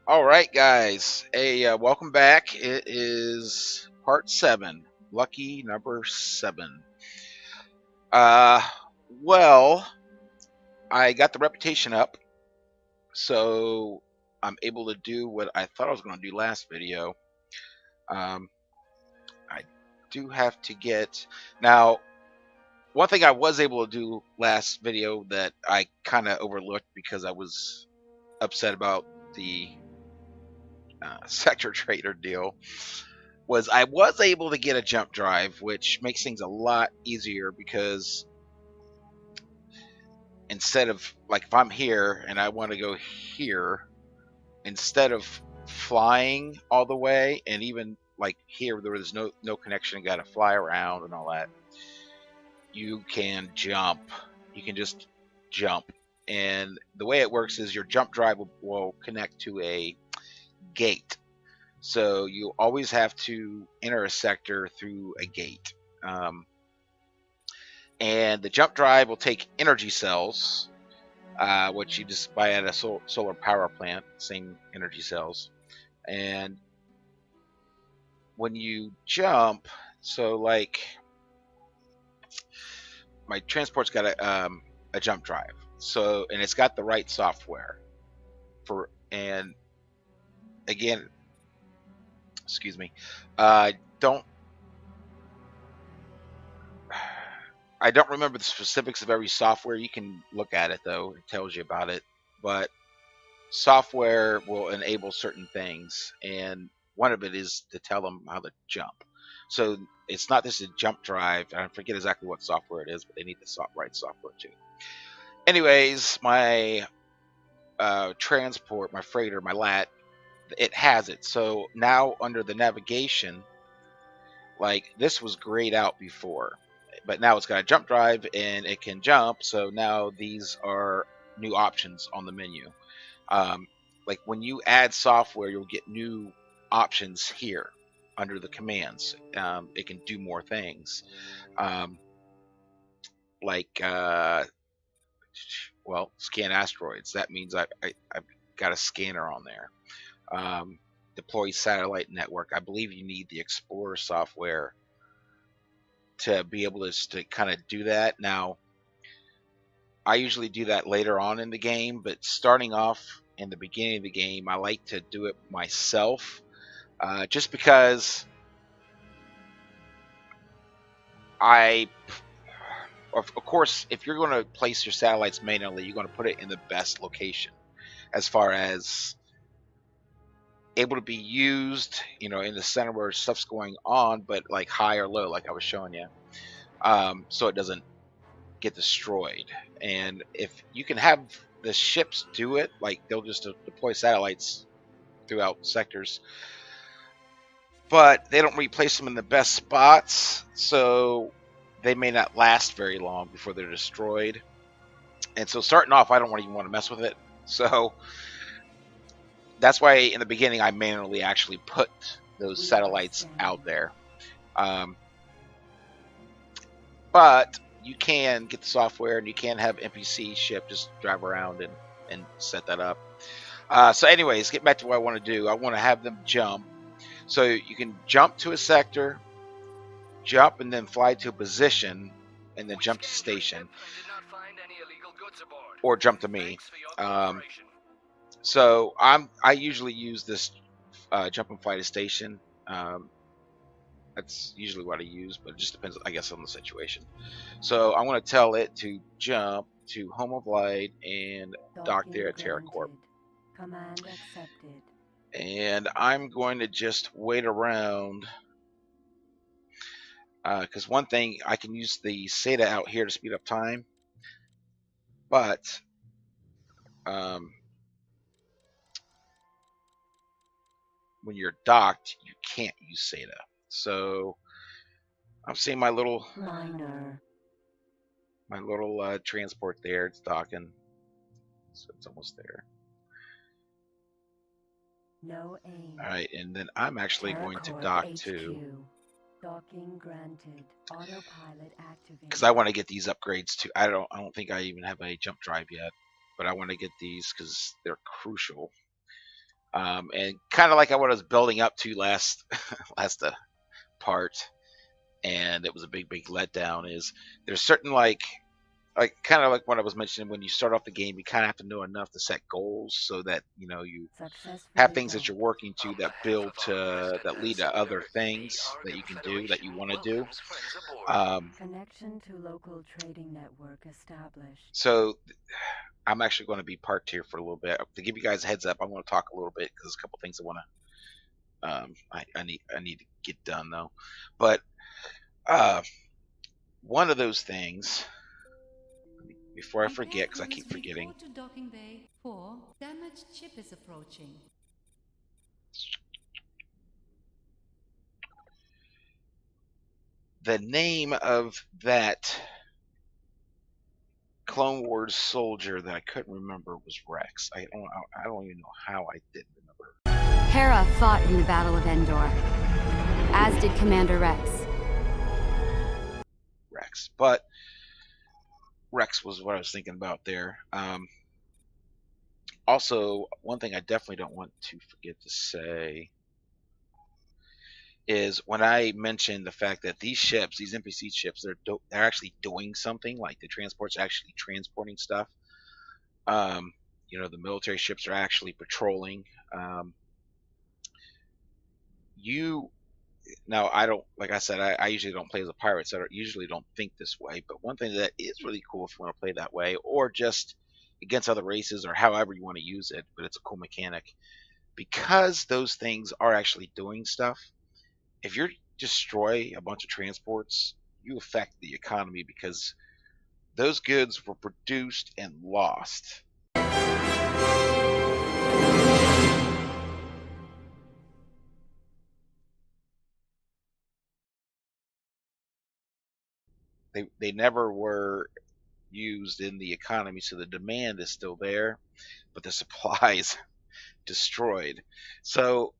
All right, guys. Hey, welcome back. It is part 7, lucky number 7. Uh, well, I got the reputation up, so I'm able to do what I thought I was going to do last video. Um, I do have to get now. One thing I was able to do last video that I kind of overlooked because I was upset about the sector trader deal was I was able to get a jump drive, which makes things a lot easier because instead of like if I'm here and I want to go here, instead of flying all the way and even like here there was no connection, got to fly around and all that, you can jump. You can just jump. And the way it works is your jump drive will connect to a gate. So you always have to enter a sector through a gate. And the jump drive will take energy cells, which you just buy at a solar power plant, same energy cells. And when you jump, so like my transport's got a jump drive, so and it's got the right software for, and again, excuse me, don't I don't remember the specifics of every software. You can look at it though; it tells you about it. But software will enable certain things, and one of it is to tell them how to jump. So it's not just a jump drive. I forget exactly what software it is, but they need the right software too. Anyways, my transport, my freighter, my lat, it has it. So now under the navigation, like this was grayed out before, but now it's got a jump drive and it can jump. So now these are new options on the menu. Like when you add software, you'll get new options here under the commands. It can do more things. Like, well, scan asteroids. That means I've got a scanner on there. Deploy satellite network. I believe you need the Explorer software to be able to kind of do that. Now, I usually do that later on in the game, but starting off in the beginning of the game, I like to do it myself, just because of course, if you're going to place your satellites manually, you're going to put it in the best location as far as able to be used, in the center where stuff's going on, but like high or low, like I was showing you, so it doesn't get destroyed. And if you can have the ships do it, like they'll just deploy satellites throughout sectors, but they don't replace them in the best spots, so they may not last very long before they're destroyed. And so starting off, I don't even want to mess with it. So that's why in the beginning I manually actually put those satellites out there. But you can get the software and you can have NPC ship just drive around and set that up. So anyways, get back to what I want to do. I want to have them jump. So you can jump to a sector, jump and then fly to a position, and then jump to station, or jump to me. So I usually use this jump and fly to station. That's usually what I use, but it just depends, I guess, on the situation. So I'm going to tell it to jump to Home of Light and dock there at TerraCorp. Command accepted. And I'm going to just wait around, because one thing, I can use the SATA out here to speed up time, but when you're docked, you can't use SATA. So I'm seeing my little transport there. It's docking, so it's almost there. No aim. All right, and then I'm actually going to dock too. Docking granted. Autopilot activated. Because I want to get these upgrades too. I don't think I even have a jump drive yet, but I want to get these because they're crucial. And kind of like what I was building up to last last part, and it was a big letdown. Is there's certain like kind of like what I was mentioning when you start off the game, you kind of have to know enough to set goals so that you have Successfully things that you're docked. working to On that behalf build of our to that lead passengers, to other we things are that the you can do that Federation you want to do. welcomes friends aboard. Um, Connection to local trading network established. so I'm actually going to be parked here for a little bit to give you guys a heads up. I'm going to talk a little bit because there's a couple things I want to I need to get done though. But uh, one of those things before I forget because I keep forgetting. Report to docking bay 4. Damaged ship is approaching. The name of that Clone Wars soldier that I couldn't remember was Rex. I don't even know how I didn't remember. Hera fought in the Battle of Endor, as did Commander Rex. Rex, but Rex was what I was thinking about there. Also, one thing I definitely don't want to forget to say is when I mentioned the fact that these ships, these NPC ships, they're actually doing something. Like the transports are actually transporting stuff. Um, the military ships are actually patrolling. You Now I don't, like I said, I usually don't play as a pirate, so I usually don't think this way. But one thing that is really cool if you want to play that way, or just against other races, or however you want to use it, but it's a cool mechanic because those things are actually doing stuff. If you destroy a bunch of transports, you affect the economy because those goods were produced and lost. They never were used in the economy, so the demand is still there, but the supplies destroyed. So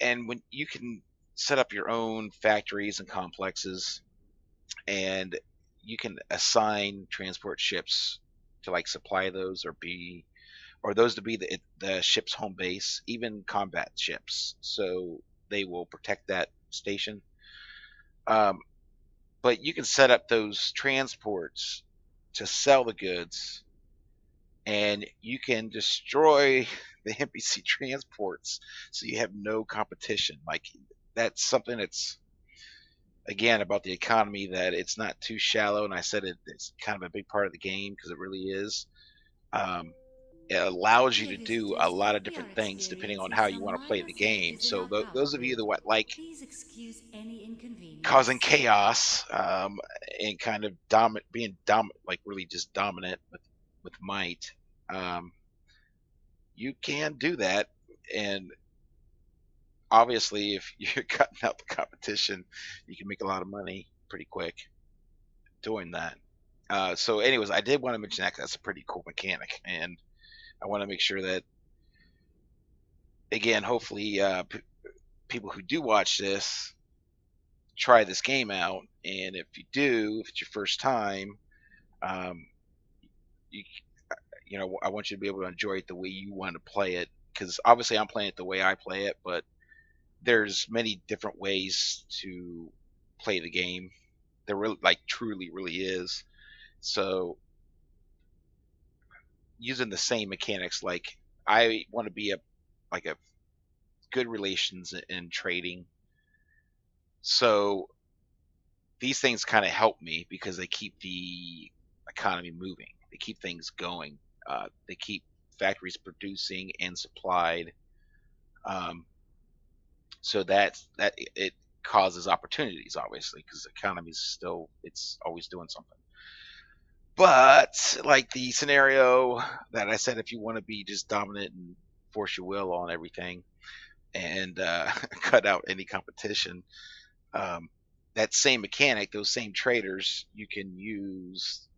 and when you can set up your own factories and complexes, and you can assign transport ships to like supply those or those to be the ship's home base, even combat ships, so they will protect that station. Um, but you can set up those transports to sell the goods, and you can destroy the NPC transports so you have no competition. Like that's something that's again about the economy, that it's not too shallow, and I said it's kind of a big part of the game because it really is. Um, it allows you Dear to do a visitors, lot of we are different things depending on experiencing how you some want to play minor the game. faulties in So our power those of you grid. that like Please excuse any causing inconvenience. chaos, and kind of being dominant, like really just dominant with might, um, you can do that. And obviously, if you're cutting out the competition, you can make a lot of money pretty quick doing that. So, anyways, I did want to mention that 'cause that's a pretty cool mechanic, and I want to make sure that, again, hopefully, people who do watch this try this game out, and if you do, if it's your first time, um, you I want you to be able to enjoy it the way you want to play it, because obviously I'm playing it the way I play it, but there's many different ways to play the game. There really, like, truly, really is. So using the same mechanics, like I want to be a good relations in trading. So these things kind of help me because they keep the economy moving. They keep things going. They keep factories producing and supplied. Um, so that it causes opportunities, obviously, because the economy is still, it's always doing something. But like the scenario that I said, if you want to be just dominant and force your will on everything and cut out any competition, um, that same mechanic, those same traders, you can use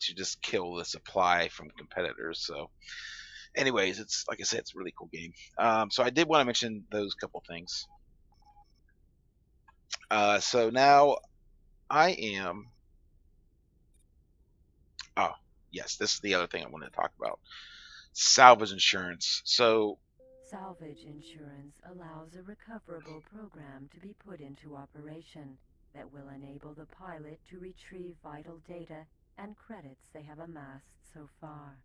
to just kill the supply from competitors. So, anyways, it's like I said, it's a really cool game. So I did want to mention those couple things. So now I am. Oh, yes, this is the other thing I wanted to talk about. salvage insurance. So Salvage insurance allows a recoverable program to be put into operation that will enable the pilot to retrieve vital data and credits they have amassed so far.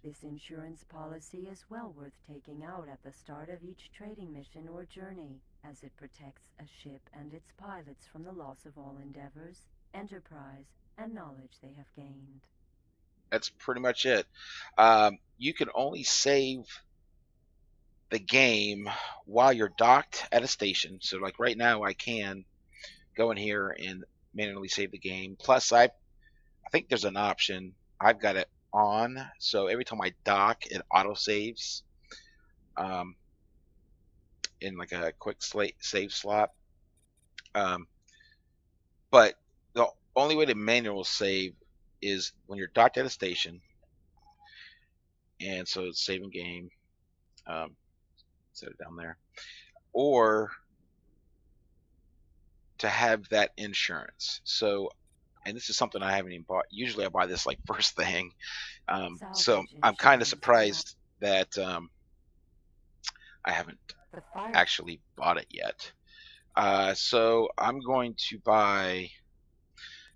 This insurance policy is well worth taking out at the start of each trading mission or journey, as it protects a ship and its pilots from the loss of all endeavors, enterprise, and knowledge they have gained. that's pretty much it. You can only save the game while you're docked at a station. So like right now I can go in here and manually save the game. Plus I think there's an option. I've got it on, so every time I dock, it auto saves in like a quick save slot. But the only way to manual save is when you're docked at a station, and so it's saving game. Set it down there, or to have that insurance. So, and this is something I haven't even bought. Usually I buy this like first thing. So I'm kind of surprised that I haven't actually bought it yet. So I'm going to buy,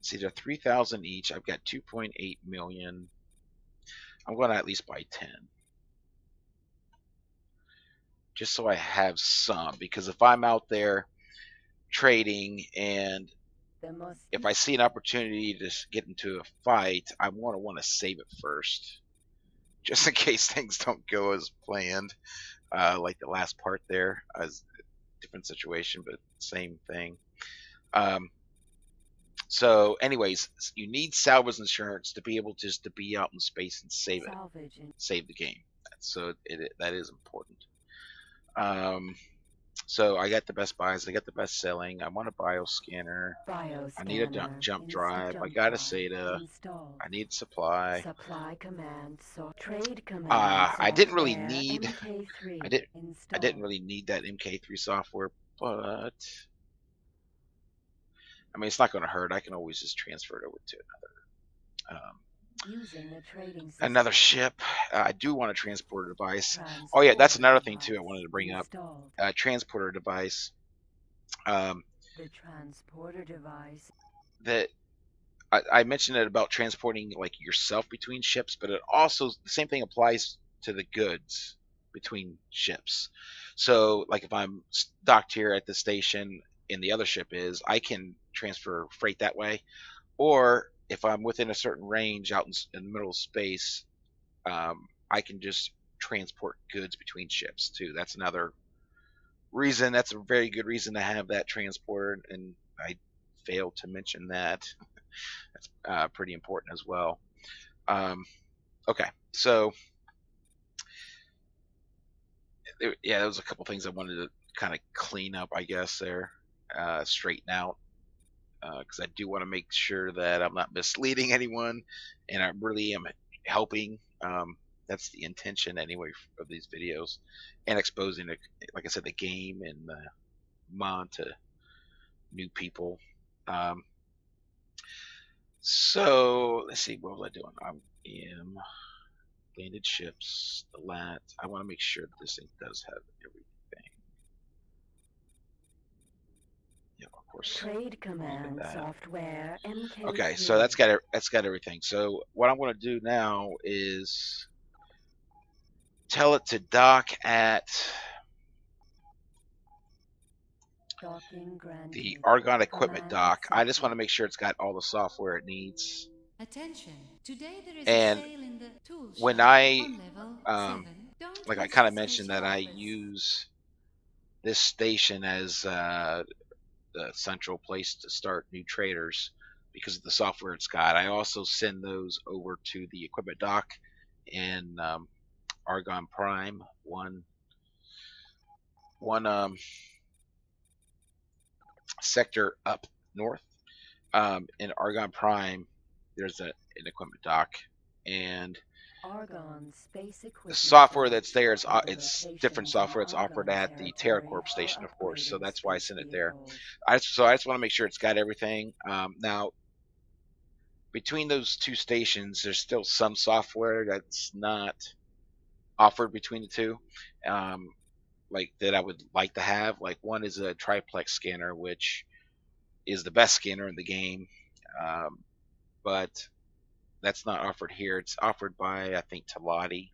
see, they're 3,000 each. I've got 2.8 million. I'm going to at least buy 10. Just so I have some, because if I'm out there trading and if I see an opportunity to get into a fight, I want to save it first, just in case things don't go as planned. Like the last part there, as different situation, but same thing. So anyways, you need salvage insurance to be able just to be out in space and save the game. So that is important. So I got the best buys, I got the best selling. I want a bioscanner. I need a jump drive. I got a SATA. I need supply. I didn't really need I didn't really need that MK3 software, but I mean, it's not going to hurt. I can always just transfer it over to another ship. I do want a transporter device. Oh yeah, that's another thing too I wanted to bring up. Transporter device. The transporter device. That I mentioned it about transporting like yourself between ships, but it also the same thing applies to the goods between ships. So like if I'm docked here at the station and the other ship is, I can transfer freight that way, or if I'm within a certain range out in the middle of space, I can just transport goods between ships too. That's another reason. That's a very good reason to have that transport, and I failed to mention that. That's pretty important as well. Okay, so yeah, there was a couple things I wanted to kind of clean up, I guess, there, straighten out, because I do want to make sure that I'm not misleading anyone, and I really am helping. That's the intention anyway of these videos, and exposing, like I said, the game and the mod to new people. So let's see, what was I doing? I am landed ships, the lat. I want to make sure that this thing does have everything. Yeah, of course. Trade command software MK3. Okay, so that's got everything. So what I'm going to do now is tell it to dock at the Argon equipment dock. I just want to make sure it's got all the software it needs. Attention. Today there is and a sale in the tool when shop I on level 7. Don't like I miss kind of the mentioned that special I offers. use this station as the central place to start new traders because of the software it's got. I also send those over to the equipment dock in Argon Prime, one sector up north. In Argon Prime, there's an equipment dock, and the software that's there, it's different software. It's offered at the TerraCorp station, of course, so that's why I sent it there. So I just want to make sure it's got everything. Now, between those two stations, there's still some software that's not offered between the two, like that I would like to have. Like one is a triplex scanner, which is the best scanner in the game, um, but that's not offered here. It's offered by, I think, Talati.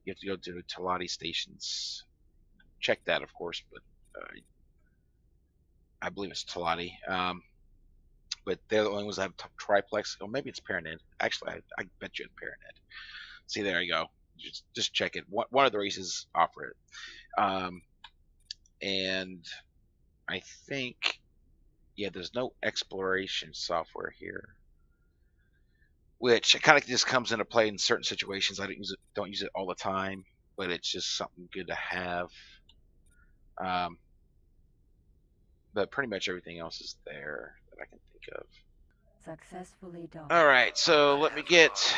You have to go to Talati stations. Check that, of course, but I believe it's Talati. But they're the only ones that have triplex. Or maybe it's Paranet. Actually, I bet you it's Paranet. See, there you go. Just check it. One of the races offer it. And I think, yeah, there's no exploration software here, which kind of just comes into play in certain situations. I don't use it all the time, but it's just something good to have. But pretty much everything else is there that I can think of. Successfully docked. All right, so let me get.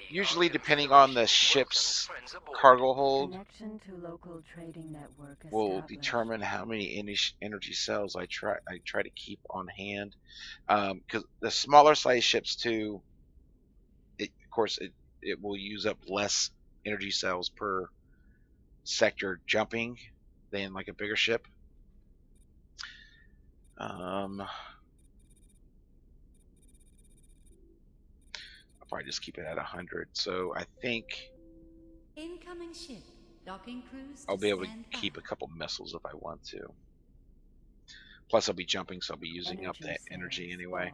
Usually, depending on the ship's cargo hold, Connection to local trading network will established. determine how many energy cells I try to keep on hand. Because the smaller size ships too, of course, it will use up less energy cells per sector jumping than like a bigger ship. I'll probably just keep it at 100. So I think Incoming ship. Docking crews I'll be able to stand by. keep a couple missiles if I want to. Plus, I'll be jumping, so I'll be using up that energy anyway.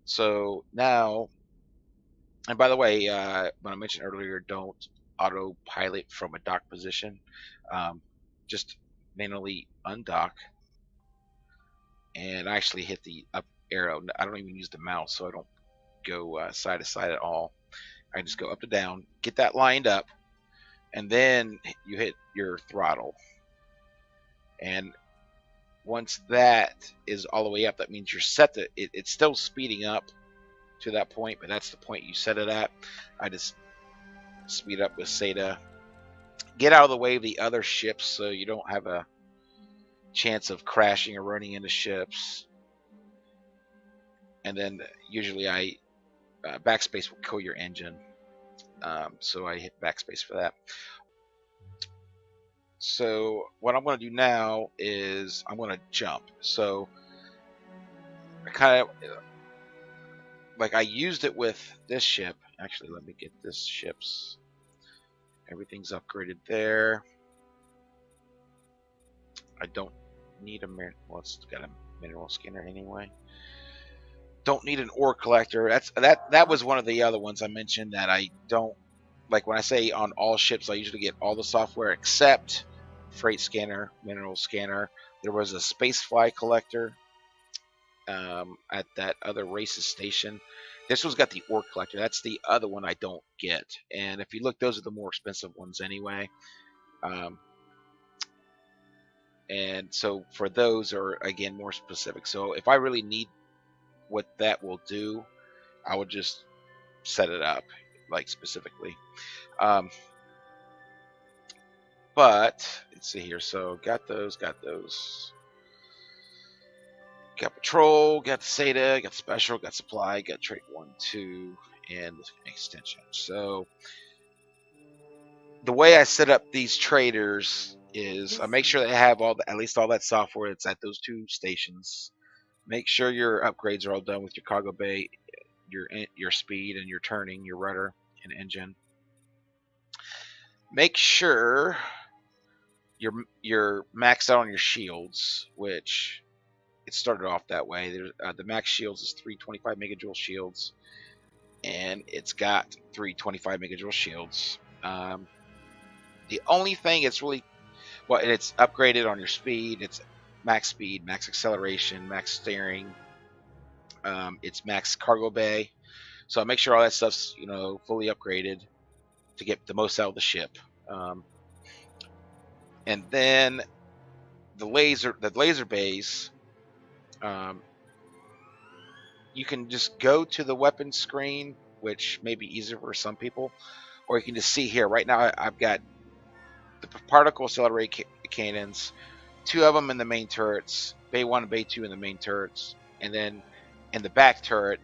So now, and by the way, when I mentioned earlier, don't autopilot from a dock position. Just manually undock and actually hit the up arrow. I don't even use the mouse, so I don't go side to side at all. I just go up to down, get that lined up, and then you hit your throttle. And once that is all the way up, that means you're set to it's still speeding up to that point, but that's the point you set it at. I just speed up with SATA. Get out of the way of the other ships so you don't have a chance of crashing or running into ships. And then usually backspace will kill your engine. So I hit backspace for that. So what I'm going to do now is I'm going to jump. So I kind of like I used it with this ship. Actually, let me get this ship's. Everything's upgraded there. I don't need a well, it's got a mineral scanner anyway. Don't need an ore collector. That was one of the other ones I mentioned that I don't like. When I say on all ships, I usually get all the software except freight scanner, mineral scanner. There was a spacefly collector at that other races station. This one's got the ore collector. That's the other one I don't get. And if you look, those are the more expensive ones anyway. And so for those are again more specific. So if I really need what that will do, I would just set it up like specifically. But let's see here. So got those. Got patrol, got the SATA, got special, got supply, got trade 1, 2, and extension. So the way I set up these traders is I make sure they have at least all that software that's at those 2 stations. Make sure your upgrades are all done with your cargo bay, your speed, and your turning, your rudder and engine. Make sure you're maxed out on your shields, which it started off that way. The max shields is 325 megajoule shields, and it's got 325 megajoule shields. The only thing it's really, well, it's upgraded on your speed. It's max speed, max acceleration, max steering. It's max cargo bay. So I make sure all that stuff's fully upgraded to get the most out of the ship. And then the laser bays. You can just go to the weapon screen, which may be easier for some people, or you can just see here. Right now, I've got the particle accelerator cannons, 2 of them in the main turrets, Bay 1 and Bay 2 in the main turrets, and then in the back turret,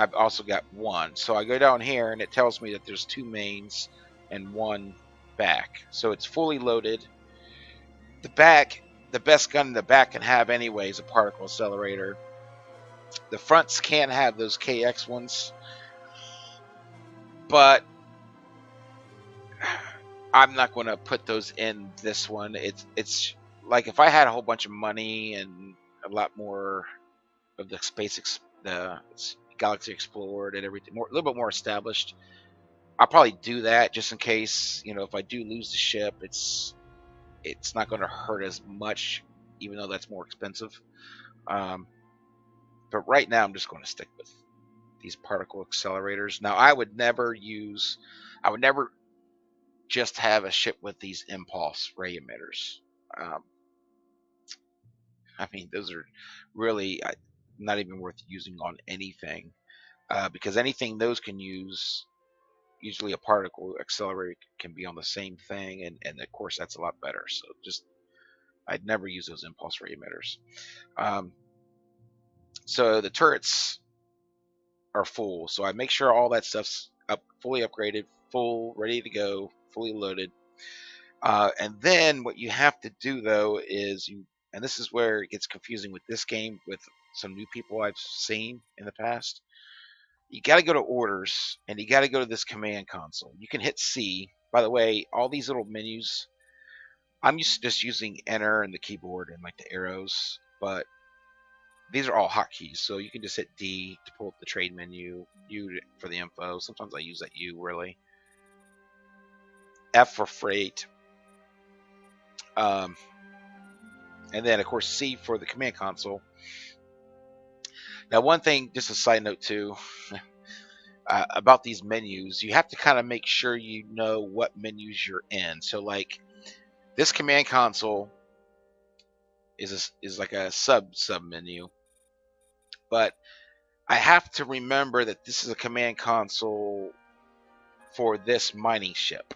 I've also got one. So I go down here and it tells me that there's 2 mains and 1 back. So it's fully loaded. The back, the best gun the back can have anyway is a particle accelerator. The fronts can have those KX ones, but I'm not going to put those in this one. It's like if I had a whole bunch of money and a lot more of the the galaxy explored and everything, a little bit more established, I'll probably do that just in case. You know, if I do lose the ship, it's not going to hurt as much, even though that's more expensive. But right now, I'm just going to stick with these particle accelerators. Now, I would never just have a ship with these impulse ray emitters. I mean, those are really not even worth using on anything, because anything those can use, usually a particle accelerator can be on the same thing, and of course that's a lot better. So just, I'd never use those impulse ray emitters. So the turrets are full, so I make sure all that stuff's fully upgraded, full, ready to go, fully loaded. And then what you have to do though is and this is where it gets confusing with this game with some new people I've seen in the past. You got to go to orders and you got to go to this command console. You can hit C. By the way, all these little menus, I'm just using enter and the keyboard and like the arrows, but these are all hotkeys. So you can just hit D to pull up the trade menu, U for the info. Sometimes I use that U really. F for freight. And then of course C for the command console. Now one thing, just a side note too, about these menus, you have to kind of make sure you know what menus you're in. So like this command console is like a sub menu, but I have to remember that this is a command console for this mining ship.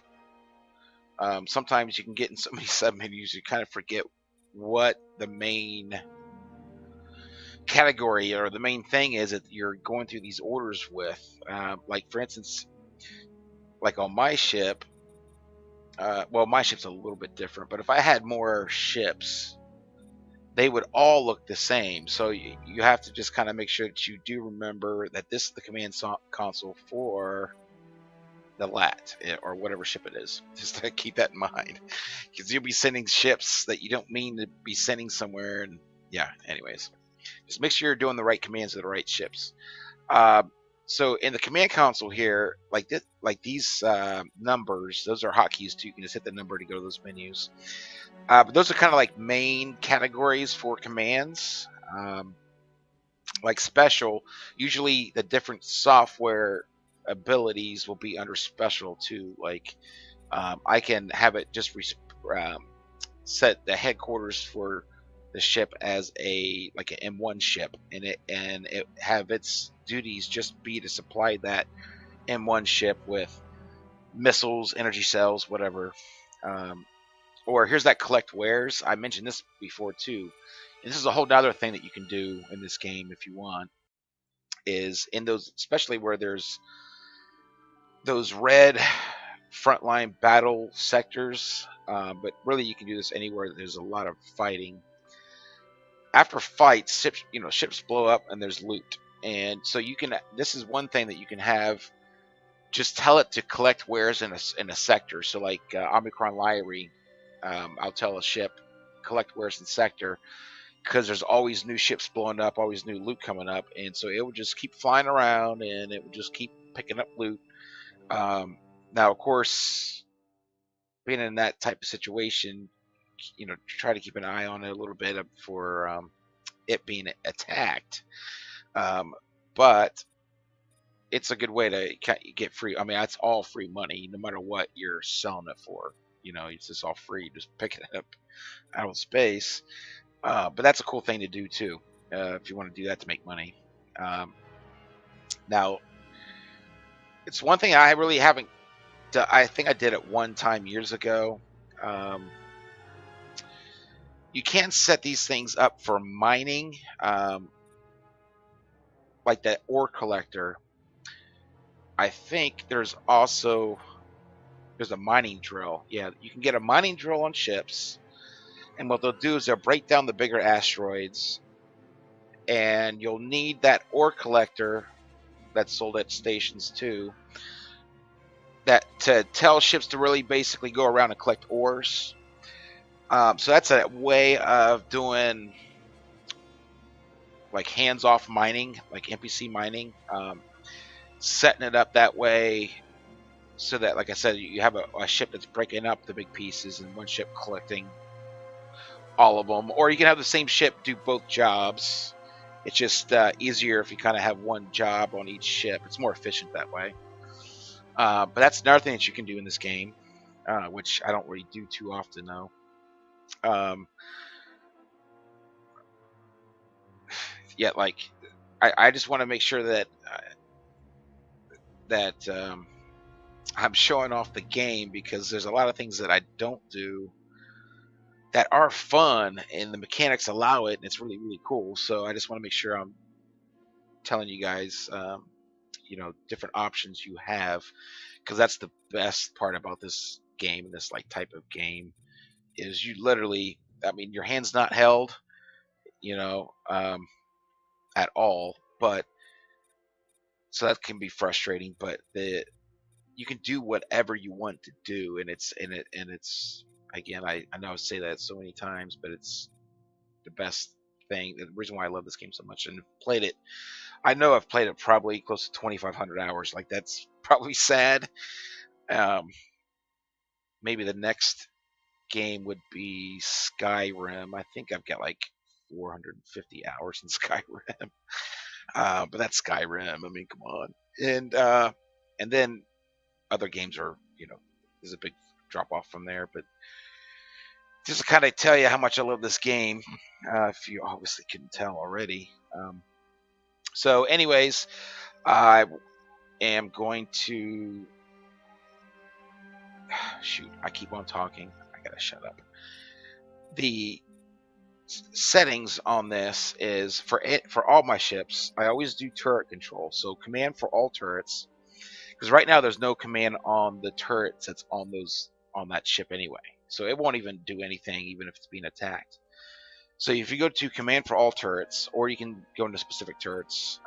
Sometimes you can get in so many sub menus you kind of forget what the main category or the main thing is that you're going through these orders with. Like for instance, like on my ship, well, my ship's a little bit different, but if I had more ships, they would all look the same. So you have to just kind of make sure that you do remember that this is the command console for the LAT or whatever ship it is. Just to keep that in mind, because you'll be sending ships that you don't mean to be sending somewhere. And yeah, anyways, just make sure you're doing the right commands to the right ships. So in the command console here, like this, like these numbers, those are hotkeys too. You can just hit the number to go to those menus. But those are kind of like main categories for commands. Like special, usually the different software abilities will be under special too. Like I can have it just set the headquarters for the ship as like an M1 ship, and it have its duties just be to supply that M1 ship with missiles, energy cells, whatever. Or here's that collect wares. I mentioned this before too. And this is a whole other thing that you can do in this game if you want. Is in those, especially where there's those red frontline battle sectors, but really you can do this anywhere there's a lot of fighting. After fights, ships blow up and there's loot, and so you can. This is one thing that you can have. Just tell it to collect wares in a sector. So like Omicron Lyrie, I'll tell a ship collect wares in sector, because there's always new ships blowing up, always new loot coming up, and so it would just keep flying around and it would just keep picking up loot. Now, of course, being in that type of situation, try to keep an eye on it a little bit for it being attacked. But it's a good way to get free. I mean, that's all free money, no matter what you're selling it for. It's just all free. Just pick it up out of space. But that's a cool thing to do too, if you want to do that to make money. Now, it's one thing I really haven't done. I think I did it one time years ago. You can set these things up for mining. like that ore collector, I think there's also a mining drill. Yeah, you can get a mining drill on ships, and what they'll do is they'll break down the bigger asteroids, and you'll need that ore collector that's sold at stations too. That to tell ships to really basically go around and collect ores. So that's a way of doing like hands-off mining, like NPC mining, setting it up that way so that, like I said, you have a ship that's breaking up the big pieces and one ship collecting all of them. Or you can have the same ship do both jobs. It's just easier if you kind of have one job on each ship. It's more efficient that way. But that's another thing that you can do in this game, which I don't really do too often, though. Yeah, like I just want to make sure that I'm showing off the game, because there's a lot of things that I don't do that are fun and the mechanics allow it, and it's really, really cool. So I just want to make sure I'm telling you guys, different options you have, because that's the best part about this game, this like type of game, is you literally, I mean, your hand's not held, at all, but so that can be frustrating, but you can do whatever you want to do, and it's again, I know I say that so many times, but it's the best thing, the reason why I love this game so much, and played it. I know I've played it probably close to 2,500 hours. Like, that's probably sad. Maybe the next game would be Skyrim. I think I've got like 450 hours in Skyrim. But that's Skyrim. I mean, come on. And then other games are, there's a big drop off from there. But just to kind of tell you how much I love this game, if you obviously couldn't tell already. So anyways, I am going to... Shoot, I keep on talking. I gotta shut up. The settings on this is for all my ships, I always do turret control. So command for all turrets, because right now there's no command on the turrets that's on that ship anyway. So it won't even do anything, even if it's being attacked. So if you go to command for all turrets, or you can go into specific turrets,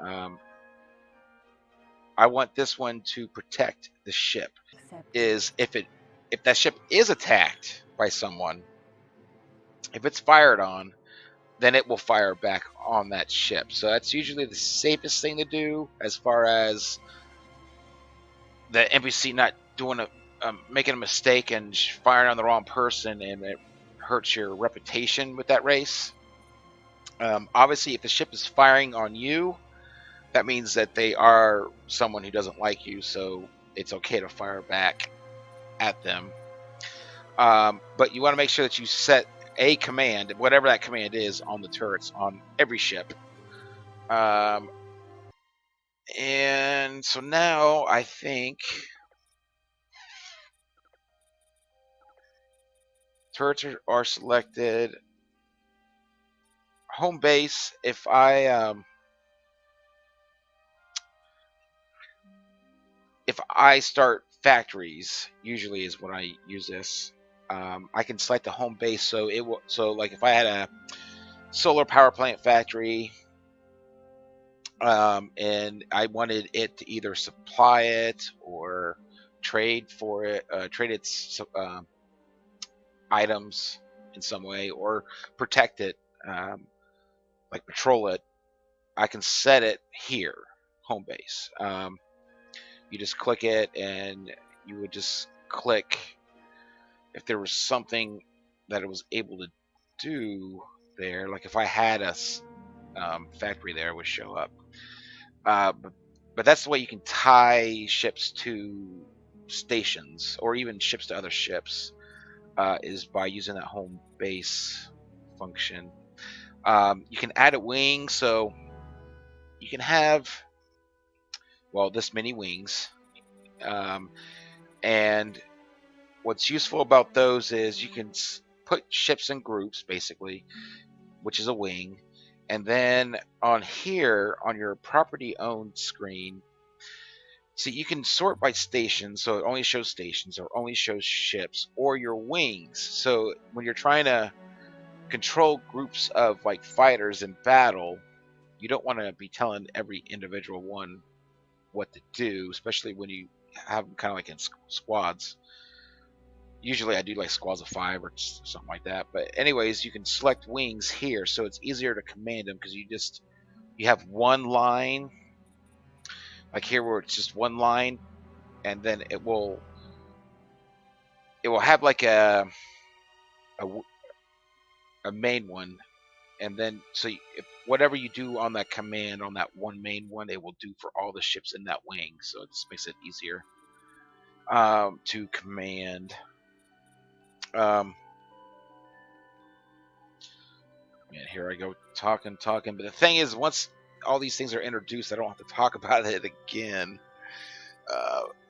I want this one to protect the ship. Is if that ship is attacked by someone, if it's fired on, then it will fire back on that ship. So that's usually the safest thing to do, as far as the NPC not doing making a mistake and firing on the wrong person, and it hurts your reputation with that race. Obviously, if the ship is firing on you, that means that they are someone who doesn't like you, so it's okay to fire back at them. But you want to make sure that you set a command, whatever that command is, on the turrets on every ship. And so now I think turrets are selected. Home base, if I start factories, usually is when I use this. I can select the home base, so it will. So like if I had a solar power plant factory, and I wanted it to either supply it or trade for it, trade its items in some way, or protect it, like patrol it, I can set it here, home base. You just click it, and you would just click if there was something that it was able to do there. Like if I had a factory there, it would show up. But that's the way you can tie ships to stations, or even ships to other ships, is by using that home base function. You can add a wing, so you can have, well, this many wings. And what's useful about those is you can put ships in groups, basically, which is a wing, And then on here, on your property owned screen, see, you can sort by stations, so it only shows stations or only shows ships, or your wings. So when you're trying to control groups of like fighters in battle, you don't want to be telling every individual one what to do, especially when you have them kind of like in squads. Usually I do like squads of 5 or something like that. But anyways, you can select wings here, so it's easier to command them because you have one line, like here where it's just one line, and then it will have like a, a main one, and then so if whatever you do on that command on that one main one, it will do for all the ships in that wing. So it just makes it easier to command. Man, here I go talking. But the thing is, once all these things are introduced, I don't have to talk about it again.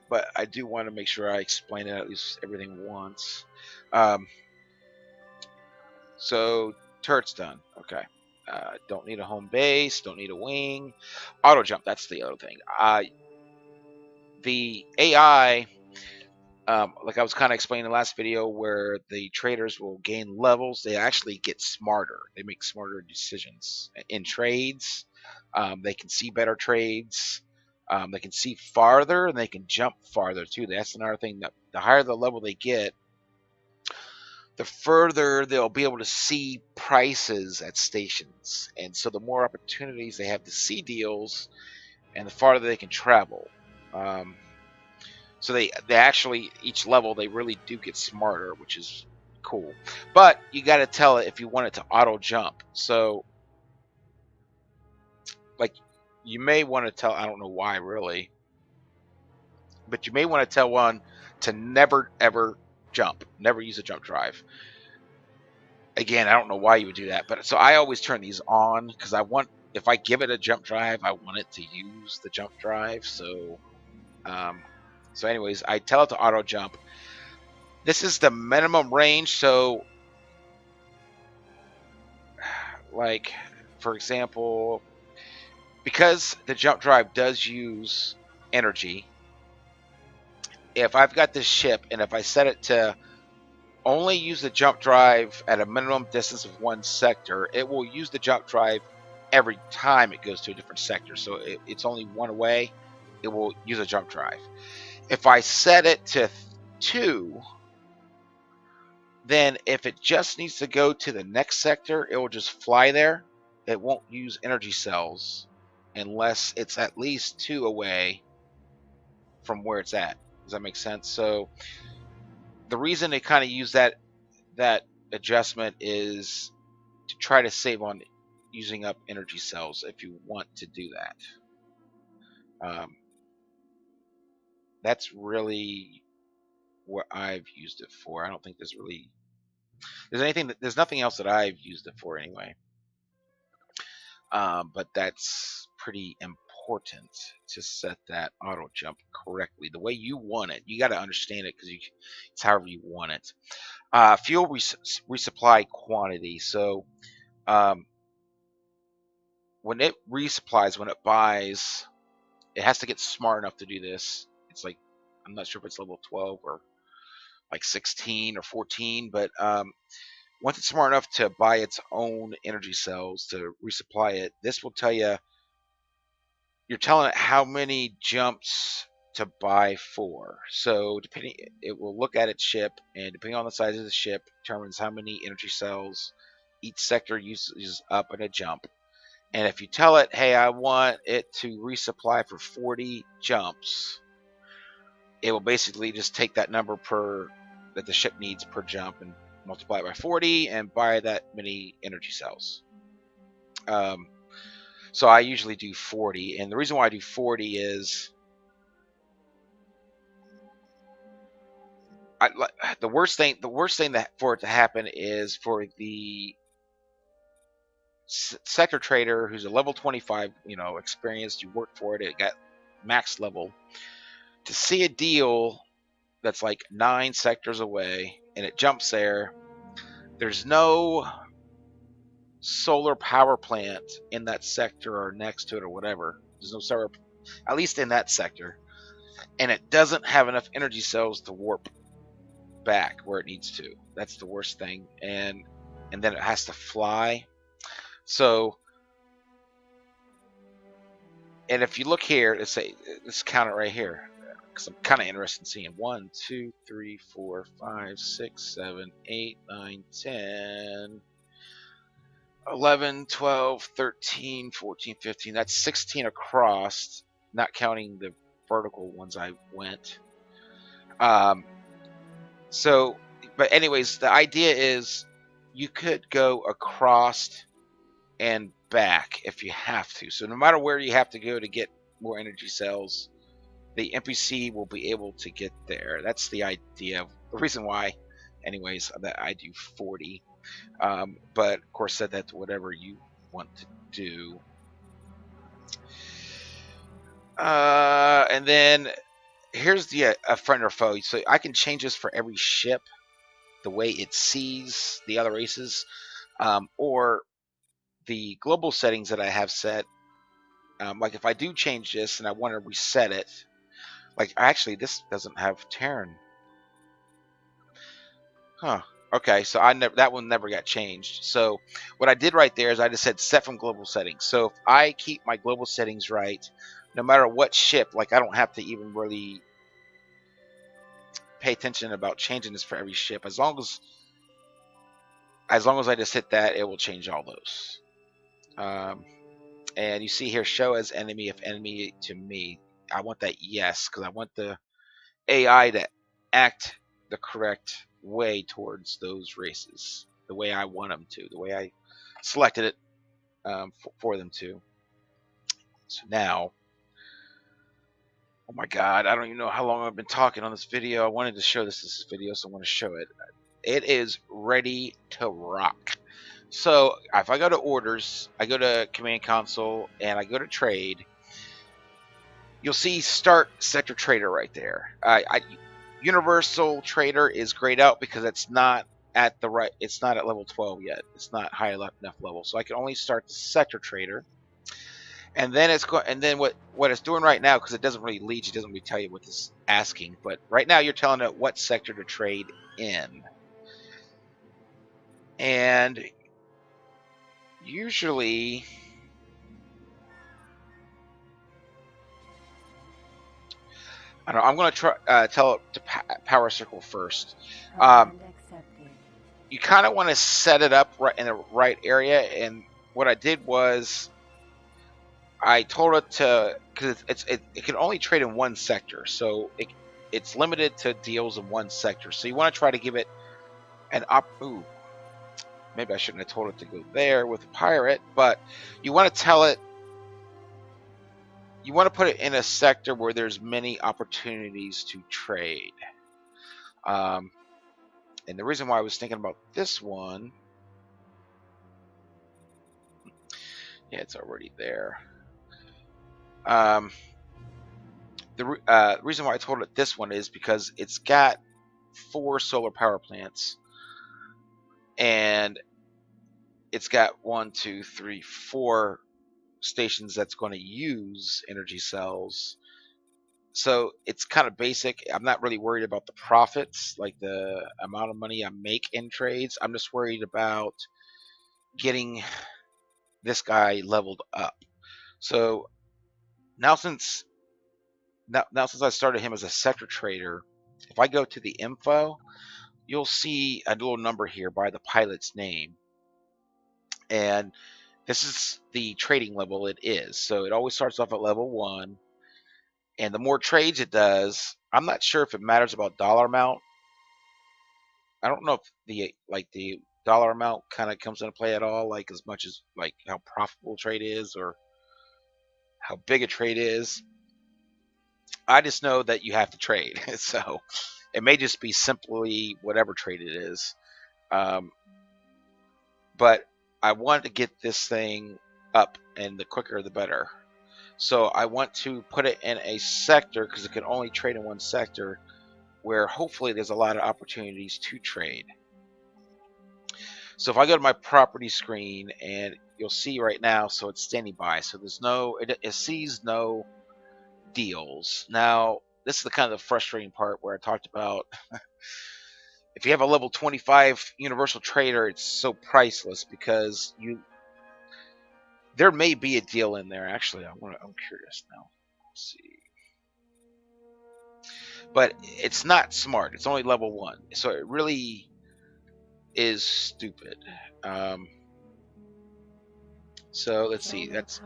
But I do want to make sure I explain it at least everything once. So turret's done. Okay. Don't need a home base. Don't need a wing. Auto jump. That's the other thing. The AI, like I was kind of explaining in the last video, where the traders will gain levels, they actually get smarter. They make smarter decisions in trades. They can see better trades. They can see farther, and they can jump farther too. That's another thing. That the higher the level they get, the further they'll be able to see prices at stations, and so the more opportunities they have to see deals, and the farther they can travel. So they actually, each level, they really do get smarter, which is cool. But you got to tell it if you want it to auto jump. So, like, you may want to tell, I don't know why really, but you may want to tell one to never ever jump, never use a jump drive. Again, I don't know why you would do that, but so I always turn these on because I want, if I give it a jump drive, I want it to use the jump drive. So, so anyways, I tell it to auto jump. This is the minimum range. So, like, for example, because the jump drive does use energy, if I've got this ship and if I set it to only use the jump drive at a minimum distance of one sector, it will use the jump drive every time it goes to a different sector. So it's only one away, it will use a jump drive. If I set it to 2, then if it just needs to go to the next sector, it will just fly there. It won't use energy cells unless it's at least 2 away from where it's at. Does that make sense? So the reason they kind of use that adjustment is to try to save on using up energy cells if you want to do that. That's really what I've used it for. I don't think there's nothing else that I've used it for anyway. But that's pretty important to set that auto jump correctly the way you want it. You got to understand it because it's however you want it. Fuel resupply quantity. So when it resupplies, when it buys, it has to get smart enough to do this. It's like, I'm not sure if it's level 12 or like 16 or 14, but once it's smart enough to buy its own energy cells to resupply it, this will tell you, you're telling it how many jumps to buy for. So depending, it will look at its ship, and depending on the size of the ship, determines how many energy cells each sector uses up in a jump. And if you tell it, hey, I want it to resupply for 40 jumps, it will basically just take that number that the ship needs per jump and multiply it by 40 and buy that many energy cells. So I usually do 40, and the reason why I do 40 is the worst thing that for it to happen is for the sector trader who's a level 25, experienced, you work for it, it got max level, to see a deal that's like 9 sectors away and it jumps there. There's no solar power plant in that sector or next to it or whatever. There's no solar, at least in that sector, and it doesn't have enough energy cells to warp back where it needs to. That's the worst thing, and then it has to fly. So, and if you look here, let's count it right here, because I'm kind of interested in seeing 1, 2, 3, 4, 5, 6, 7, 8, 9, 10, 11, 12, 13, 14, 15. That's 16 across, not counting the vertical ones I went. So, but anyways, the idea is you could go across and back if you have to. So no matter where you have to go to get more energy cells, the NPC will be able to get there. That's the idea. The reason why, anyways, that I do 40. But of course, set that to whatever you want to do. And then here's the a friend or foe. So I can change this for every ship, the way it sees the other races, or the global settings that I have set. Like if I do change this and I want to reset it, like actually this doesn't have Terran. Huh. Okay, so that one never got changed. So what I did right there is I just said set from global settings. So if I keep my global settings right, no matter what ship, like I don't have to even really pay attention about changing this for every ship. As long as I just hit that, it will change all those. And you see here, show as enemy if enemy to me. I want that yes, because I want the AI to act the correct way towards those races, the way I want them to, the way I selected it for them to. So now, oh my God, I don't even know how long I've been talking on this video. I wanted to show this video, so I want to show it. It is ready to rock. So if I go to orders, I go to command console, and I go to trade, you'll see start sector trader right there. Universal trader is grayed out because it's not at it's not at level 12 yet. It's not high enough level, so I can only start the sector trader. And then what it's doing right now, because it doesn't really lead you, doesn't really tell you what it's asking, but right now you're telling it what sector to trade in. And usually I don't know, I'm going to try tell it to power circle first. You kind of want to set it up right in the right area, and what I did was I told it to, because it can only trade in one sector, so it's limited to deals in one sector. So you want to try to give it an ooh, maybe I shouldn't have told it to go there with a pirate, but you want to tell it, you want to put it in a sector where there's many opportunities to trade. And the reason why I was thinking about this one, yeah, it's already there. The reason why I told it this one is because it's got 4 solar power plants, and it's got 1, 2, 3, 4 stations that's going to use energy cells. So it's kind of basic. I'm not really worried about the profits, like the amount of money I make in trades. I'm just worried about getting this guy leveled up. So now since I started him as a sector trader, if I go to the info, you'll see a little number here by the pilot's name. And this is the trading level it is. So it always starts off at level 1. And the more trades it does, I'm not sure if it matters about dollar amount. I don't know if the dollar amount kind of comes into play at all, like as much as like how profitable trade is or how big a trade is. I just know that you have to trade. So it may just be simply whatever trade it is. But I want to get this thing up, and the quicker the better. So I want to put it in a sector, because it can only trade in one sector, where hopefully there's a lot of opportunities to trade. So if I go to my property screen, and you'll see right now, so it's standing by. So there's no, it sees no deals. Now, this is the kind of the frustrating part where I talked about if you have a level 25 universal trader, it's so priceless because there may be a deal in there. Actually, I'm curious now. Let's see. But it's not smart. It's only level 1. So it really is stupid. So let's see. That's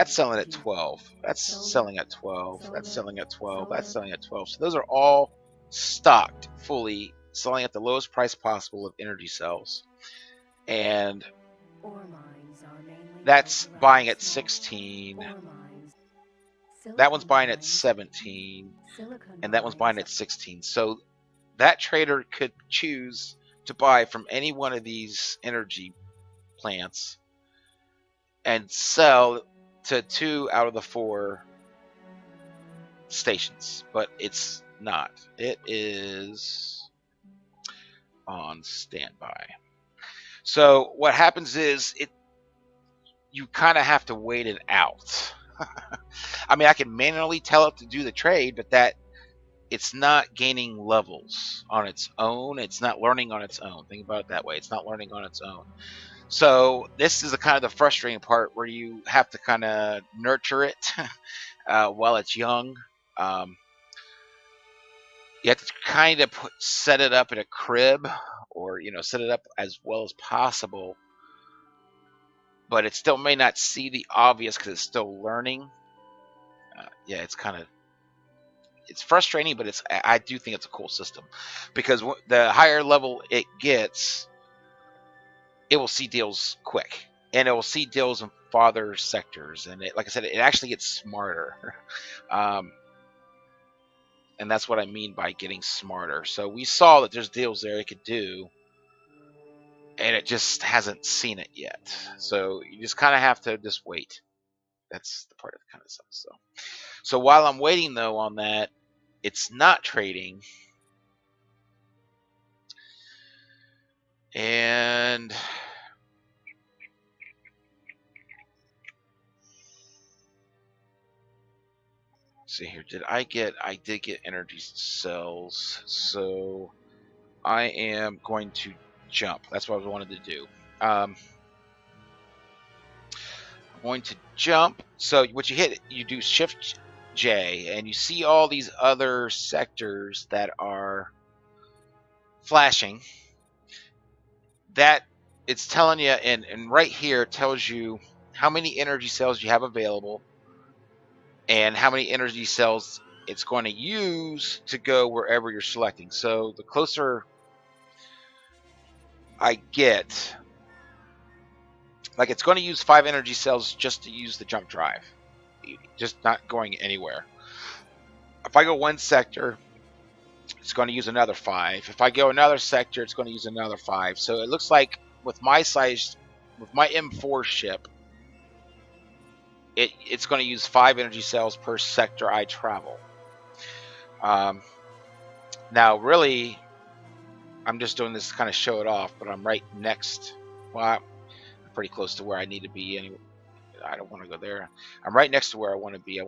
selling at 12. That's selling at 12. That's selling at 12. That's selling at 12. So those are all stocked fully, selling at the lowest price possible of energy cells. And that's buying at 16. That one's buying at 17. And that one's buying at 16. So that trader could choose to buy from any one of these energy plants and sell to 2 out of the 4 stations, but it's not. It is on standby. So what happens is you kind of have to wait it out. I mean, I can manually tell it to do the trade, but that it's not gaining levels on its own. It's not learning on its own. Think about it that way. It's not learning on its own. So this is the kind of the frustrating part where you have to kind of nurture it while it's young. You have to kind of set it up in a crib, or set it up as well as possible. But it still may not see the obvious because it's still learning. Yeah, it's frustrating, but I do think it's a cool system because the higher level it gets, it will see deals quick, and it will see deals in farther sectors, and like I said, it actually gets smarter. And that's what I mean by getting smarter. So we saw that there's deals there it could do, and it just hasn't seen it yet. So you just kind of have to just wait. That's the part that kind of sucks. So while I'm waiting though on that, it's not trading. And see here, I did get energy cells, so I am going to jump. That's what I wanted to do. I'm going to jump. So what you hit, you do Shift J, and you see all these other sectors that are flashing. That it's telling you, and right here tells you how many energy cells you have available and how many energy cells it's going to use to go wherever you're selecting. So the closer I get, like it's going to use 5 energy cells just to use the jump drive, just not going anywhere. If I go one sector, it's going to use another 5. If I go another sector, it's going to use another 5. So it looks like with my size, with my M4 ship, it's going to use 5 energy cells per sector I travel. Now, really, I'm just doing this to kind of show it off, but I'm right next. Well, I'm pretty close to where I need to be anyway. I don't want to go there. I'm right next to where I want to be. I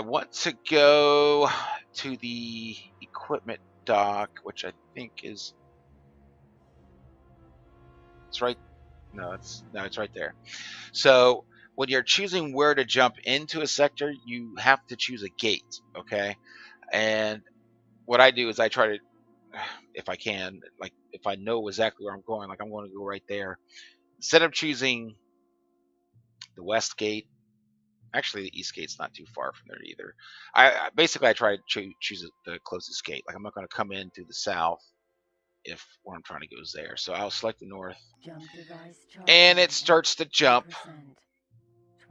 want to go to the equipment dock, which I think is it's right. No, it's right there. So when you're choosing where to jump into a sector, you have to choose a gate, okay? And what I do is I try to, if I can, like if I know exactly where I'm going, like I'm going to go right there. Instead of choosing the west gate, actually the east gate's not too far from there either. I basically I try to choose the closest gate. Like I'm not going to come in through the south if where I'm trying to go is there. So I'll select the north, and it starts to jump.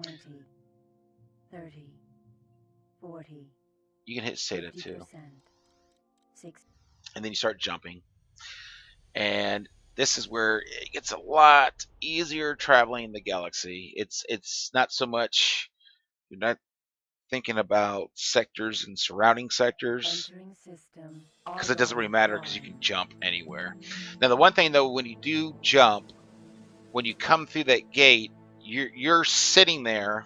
20, 30, 40. You can hit Seta too. And then you start jumping. And this is where it gets a lot easier traveling the galaxy. It's not so much, you're not thinking about sectors and surrounding sectors, Entering system. because it doesn't really R1 matter because you can foreign. jump anywhere. Now, the one thing though, when you do jump, when you come through that gate, you're sitting there.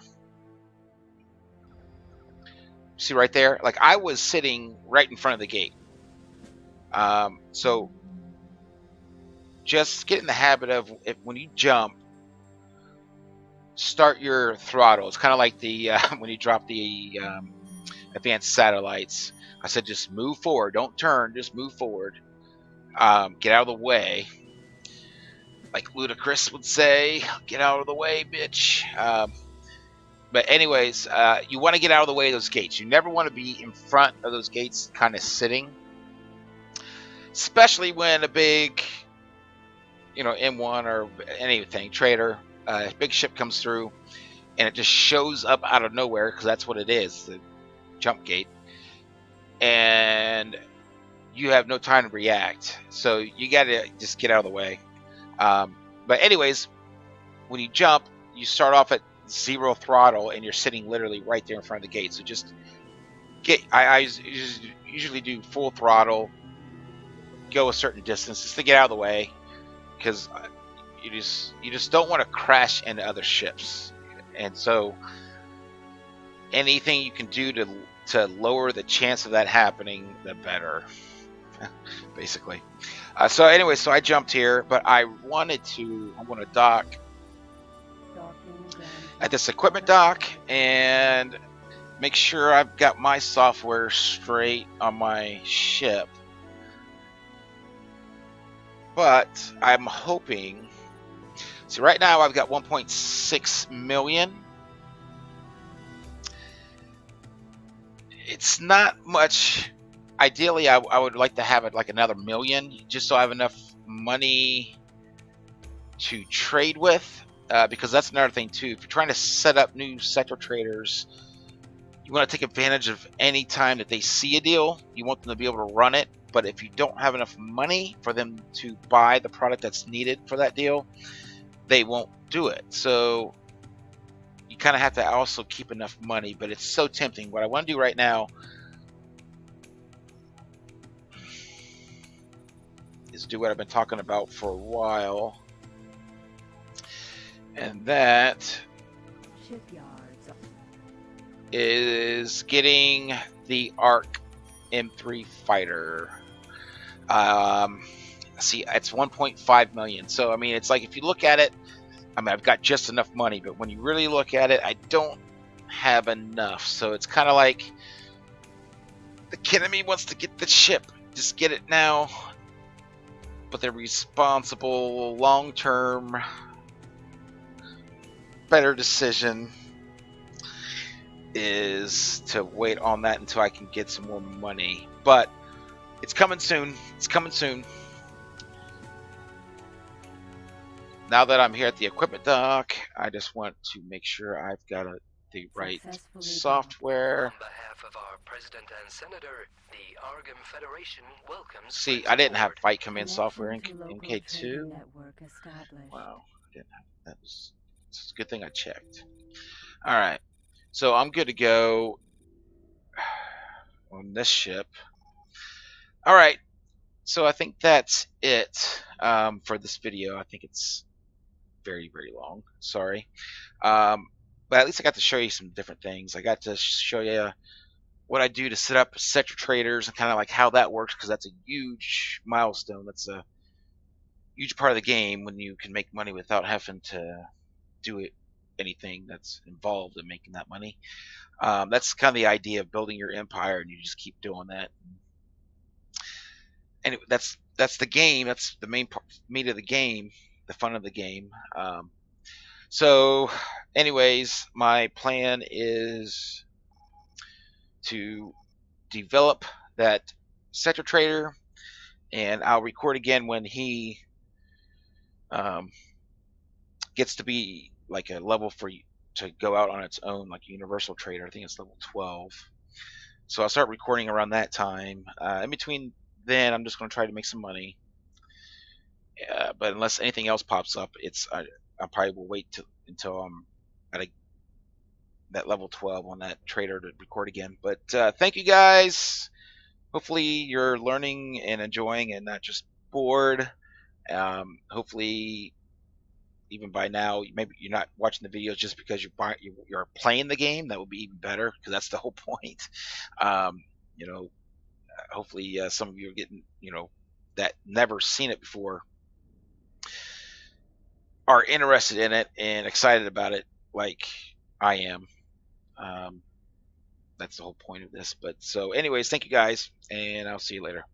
See right there? Like I was sitting right in front of the gate. So just get in the habit of when you jump, start your throttle. It's kind of like the when you drop the advanced satellites. I said just move forward, don't turn, just move forward. Get out of the way. Like Ludacris would say, get out of the way, bitch. But anyways, you want to get out of the way of those gates. You never want to be in front of those gates kind of sitting. Especially when a big, M1 or anything, trader, big ship comes through and it just shows up out of nowhere, because that's what it is, the jump gate. And you have no time to react. So you got to just get out of the way. But anyways, when you jump, you start off at 0 throttle and you're sitting literally right there in front of the gate. So just I usually do full throttle, go a certain distance just to get out of the way, because you just don't want to crash into other ships. And so anything you can do to lower the chance of that happening, the better. Basically. So anyway, so I jumped here, but I want to dock at this equipment dock and make sure I've got my software straight on my ship. But I'm hoping, see right now I've got 1.6 million. It's not much. Ideally, I would like to have it like another million, just so I have enough money to trade with. Because that's another thing too. If you're trying to set up new sector traders, you want to take advantage of any time that they see a deal. You want them to be able to run it. But if you don't have enough money for them to buy the product that's needed for that deal, they won't do it. So you kind of have to also keep enough money. But it's so tempting. What I want to do right now is do what I've been talking about for a while. And that Shipyards. is getting the ARC M3 fighter. See, it's 1.5 million. So, I mean, it's like if you look at it, I mean, I've got just enough money, but when you really look at it, I don't have enough. So it's kind of like the enemy wants to get the ship. Just get it now. But the responsible, long-term, better decision is to wait on that until I can get some more money. But it's coming soon. It's coming soon. Now that I'm here at the equipment dock, I just want to make sure I've got the right Successfully software. On behalf of our president and senator, the Argam Federation welcomes. See, Prince I didn't have Howard. Fight Command software in Connection to local MK2. trading network established. Wow, I didn't have that. It's a good thing I checked. All right, so I'm good to go on this ship. All right, so I think that's it for this video. I think it's very, very long. Sorry. But at least I got to show you some different things. I got to show you what I do to set up sector traders and kind of like how that works, because that's a huge milestone. That's a huge part of the game when you can make money without having to do anything that's involved in making that money. That's kind of the idea of building your empire, and you just keep doing that. And that's the game. That's the main meat of the game, the fun of the game. So anyways, my plan is to develop that sector trader, and I'll record again when he gets to be like a level for you to go out on its own, like a universal trader. I think it's level 12. So I'll start recording around that time. In between then, I'm just going to try to make some money. But unless anything else pops up, I probably will wait until I'm at that level 12 on that trader to record again. But thank you guys. Hopefully you're learning and enjoying and not just bored. Hopefully even by now, maybe you're not watching the videos just because you're playing the game. That would be even better, because that's the whole point. You know, hopefully some of you are getting, that never seen it before, are interested in it and excited about it like I am. That's the whole point of this. But so anyways, thank you guys, and I'll see you later.